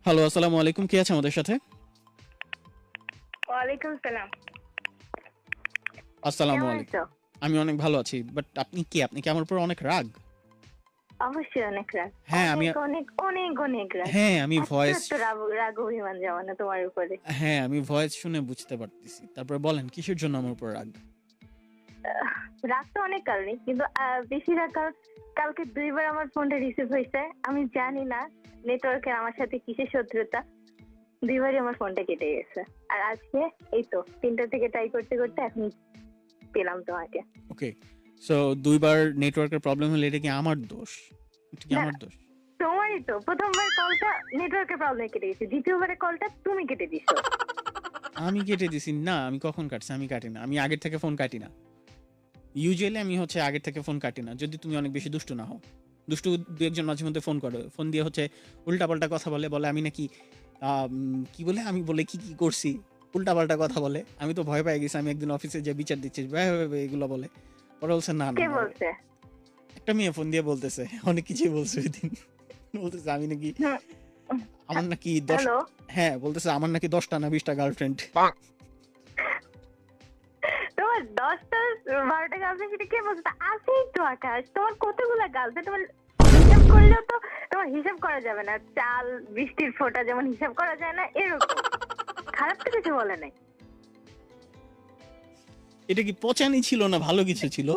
Hello, আসসালামু আলাইকুম। কে আছে আমাদের সাথে? ওয়ালাইকুম সালাম। আসসালামু কেমন আলাইকুম। আছো? আমি অনেক ভালো আছি। বাট আপনি কি? আপনি কি আমার উপর অনেক রাগ? অবশ্যই অনেক রাগ। হ্যাঁ, আমি অনেক রাগ। হ্যাঁ, আমি ভয়েস একটু রাগ অভিমান যাওয়া না তোমার উপরে। হ্যাঁ, আমি ভয়েস শুনে বুঝতে পারতেছি। তারপরে বলেন কিসের জন্য আমার উপর রাগ? আহ, রাগ তো অনেক কারণে, কিন্তু বেশি রাগ কালকে 2 বার আমার ফোনটা রিসিভ হয়েছে। আমি জানি না নেটওয়ার্কের আমার সাথে কিসের শত্রুতা। 2 বারই আমার ফোনটা কেটে গেছে। আর আজকে এই তো 3টা থেকে ট্রাই করতে করতে এখন পেলাম তোমাকে। ওকে। সো ২ বার নেটওয়ার্কের প্রবলেম হলে এটা কি আমার দোষ? এটা কি না, আমার দোষ? তোমারই তো প্রথমবার কলটা নেটওয়ার্কের প্রবলেম কেটে গেছে, দ্বিতীয়বারের কলটা তুমি কেটে দিছো। আমি কেটে দিছি না, আমি কখন কাটছি? আমি কাটি না। আমি আগের থেকে ফোন কাটি না। ইউজুয়ালি আমি আগের থেকে ফোন কাটি না। যদি তুমি অনেক বেশি দুষ্টু না হও। দুষ্টু ২-১ জন মাঝে মধ্যে ফোন করে। ফোন দিয়ে উল্টাপাল্টা কথা বলে। বলে আমি নাকি কি বলে? আমি বলে কি করছি? উল্টাপাল্টা কথা বলে। আমি তো ভয় পেয়ে গেছি। আমি একদিন অফিসে যেয়ে বিচার দিচ্ছি। এগুলো বলে। পরে বলছে না, কে না। বলছে? একটা মেয়ে ফোন দিয়ে বলতেছে। অনেক কিছুই বলছে ওইদিন। বলতেছে আমি নাকি হুম। আমার নাকি ১০ হ্যালো। হ্যাঁ, বলতেছে আমার নাকি ১০টা না ২০টা গার্লফ্রেন্ড। তোমার 10টা 12টা গার্লফ্রেন্ড সেটা কে বলছে? তা আছেই তো আকাশ, তোমার কতগুলা গার্লফ্রেন্ড? তোমার হিসাব করলেও তো তোমার হিসাব করা যাবে না। চাল বৃষ্টির ফোঁটা যেমন হিসাব করা যায় না, এরকম। খারাপ তো কিছু বলে নাই। এটা কি পচানি ছিল না ভালো কিছু ছিল?